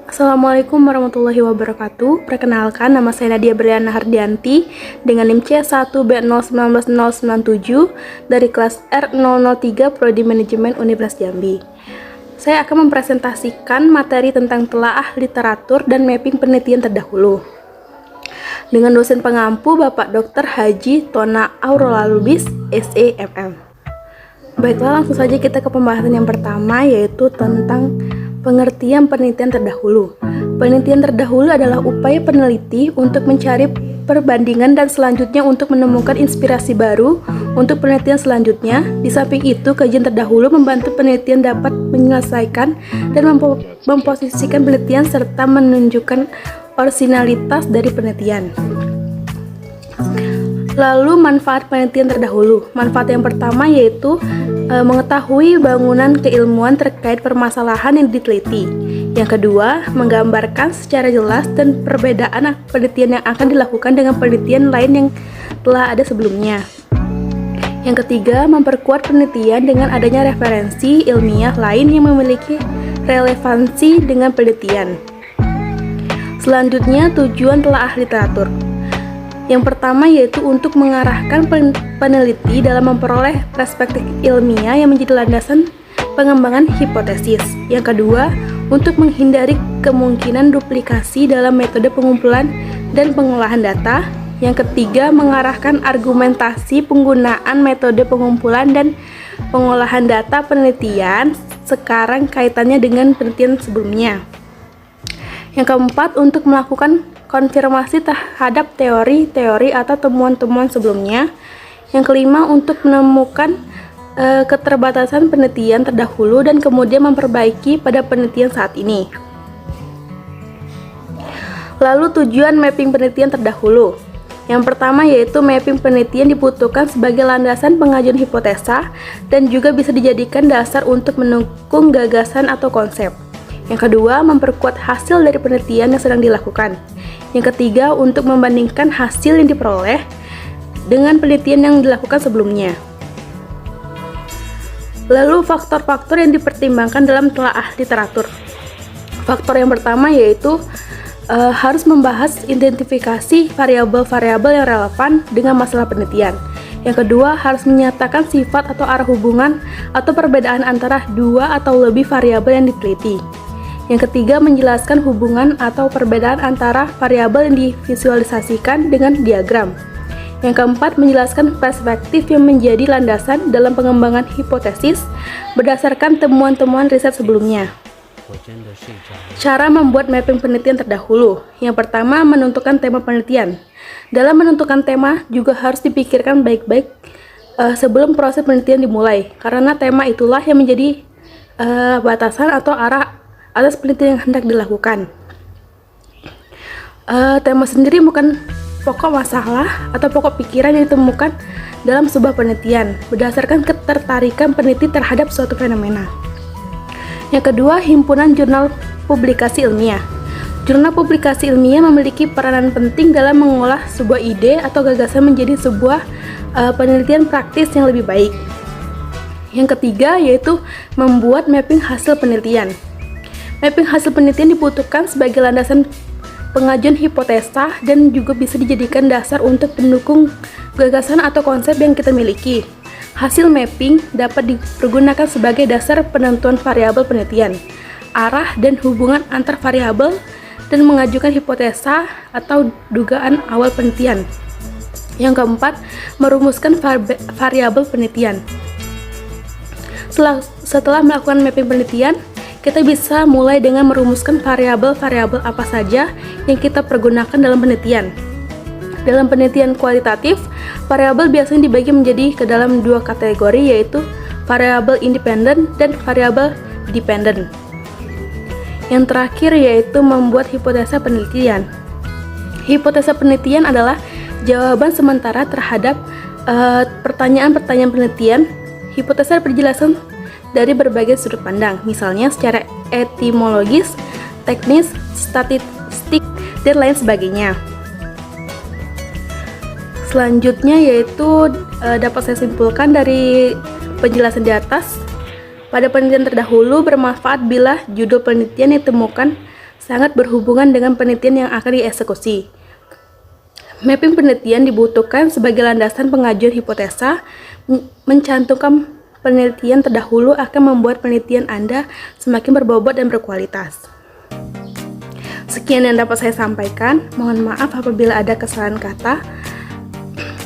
Assalamualaikum warahmatullahi wabarakatuh. Perkenalkan, nama saya Nadia Briana Hardianti dengan NIM C1B019097 dari kelas R003 Prodi Manajemen Universitas Jambi. Saya akan mempresentasikan materi tentang telaah literatur dan mapping penelitian terdahulu dengan dosen pengampu Bapak Dr. Haji Tona Aurora Lubis, SEMM. Baiklah, langsung saja kita ke pembahasan yang pertama, yaitu tentang pengertian penelitian terdahulu. Penelitian terdahulu adalah upaya peneliti untuk mencari perbandingan dan selanjutnya untuk menemukan inspirasi baru untuk penelitian selanjutnya. Di samping itu, kajian terdahulu membantu penelitian dapat menyelesaikan dan memposisikan penelitian serta menunjukkan orisinalitas dari penelitian. Lalu manfaat penelitian terdahulu. Manfaat yang pertama yaitu mengetahui bangunan keilmuan terkait permasalahan yang diteliti. Yang kedua, menggambarkan secara jelas dan perbedaan penelitian yang akan dilakukan dengan penelitian lain yang telah ada sebelumnya. Yang ketiga, memperkuat penelitian dengan adanya referensi ilmiah lain yang memiliki relevansi dengan penelitian. Selanjutnya, tujuan telaah literatur. Yang pertama yaitu untuk mengarahkan peneliti dalam memperoleh perspektif ilmiah yang menjadi landasan pengembangan hipotesis. Yang kedua, untuk menghindari kemungkinan duplikasi dalam metode pengumpulan dan pengolahan data. Yang ketiga, mengarahkan argumentasi penggunaan metode pengumpulan dan pengolahan data penelitian sekarang kaitannya dengan penelitian sebelumnya. Yang keempat, untuk melakukan konfirmasi terhadap teori-teori atau temuan-temuan sebelumnya. Yang kelima, untuk menemukan keterbatasan penelitian terdahulu dan kemudian memperbaiki pada penelitian saat ini. Lalu tujuan mapping penelitian terdahulu. Yang pertama yaitu mapping penelitian dibutuhkan sebagai landasan pengajuan hipotesa dan juga bisa dijadikan dasar untuk mendukung gagasan atau konsep. Yang kedua, memperkuat hasil dari penelitian yang sedang dilakukan. Yang ketiga, untuk membandingkan hasil yang diperoleh dengan penelitian yang dilakukan sebelumnya. Lalu faktor-faktor yang dipertimbangkan dalam telaah literatur. Faktor yang pertama yaitu harus membahas identifikasi variabel-variabel yang relevan dengan masalah penelitian. Yang kedua, harus menyatakan sifat atau arah hubungan atau perbedaan antara dua atau lebih variabel yang diteliti. Yang ketiga, menjelaskan hubungan atau perbedaan antara variabel yang divisualisasikan dengan diagram. Yang keempat, menjelaskan perspektif yang menjadi landasan dalam pengembangan hipotesis berdasarkan temuan-temuan riset sebelumnya. Cara membuat mapping penelitian terdahulu. Yang pertama, menentukan tema penelitian. Dalam menentukan tema juga harus dipikirkan baik-baik sebelum proses penelitian dimulai, karena tema itulah yang menjadi batasan atau arah atas penelitian yang hendak dilakukan. Tema sendiri bukan pokok masalah atau pokok pikiran yang ditemukan dalam sebuah penelitian berdasarkan ketertarikan peneliti terhadap suatu fenomena. Yang kedua, himpunan jurnal publikasi ilmiah. Jurnal publikasi ilmiah memiliki peranan penting dalam mengolah sebuah ide atau gagasan menjadi sebuah penelitian praktis yang lebih baik. Yang ketiga yaitu membuat mapping hasil penelitian. Mapping hasil penelitian dibutuhkan sebagai landasan pengajuan hipotesa dan juga bisa dijadikan dasar untuk mendukung gagasan atau konsep yang kita miliki. Hasil mapping dapat dipergunakan sebagai dasar penentuan variabel penelitian, arah dan hubungan antar variabel, dan mengajukan hipotesa atau dugaan awal penelitian. Yang keempat, merumuskan variabel penelitian. Setelah melakukan mapping penelitian, kita bisa mulai dengan merumuskan variabel-variabel apa saja yang kita pergunakan dalam penelitian. Dalam penelitian kualitatif, variabel biasanya dibagi menjadi ke dalam dua kategori, yaitu variabel independen dan variabel dependen. Yang terakhir yaitu membuat hipotesa penelitian. Hipotesa penelitian adalah jawaban sementara terhadap pertanyaan-pertanyaan penelitian. Hipotesa berjelasan dari berbagai sudut pandang, misalnya secara etimologis, teknis, statistik, dan lain sebagainya. Selanjutnya yaitu dapat saya simpulkan dari penjelasan di atas, pada penelitian terdahulu bermanfaat bila judul penelitian yang ditemukan sangat berhubungan dengan penelitian yang akan dieksekusi. Mapping penelitian dibutuhkan sebagai landasan pengajuan hipotesa. Mencantumkan penelitian terdahulu akan membuat penelitian Anda semakin berbobot dan berkualitas. Sekian yang dapat saya sampaikan. Mohon maaf apabila ada kesalahan kata.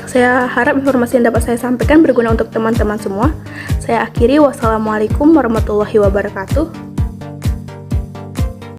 Saya harap informasi yang dapat saya sampaikan berguna untuk teman-teman semua. Saya akhiri, wassalamualaikum warahmatullahi wabarakatuh.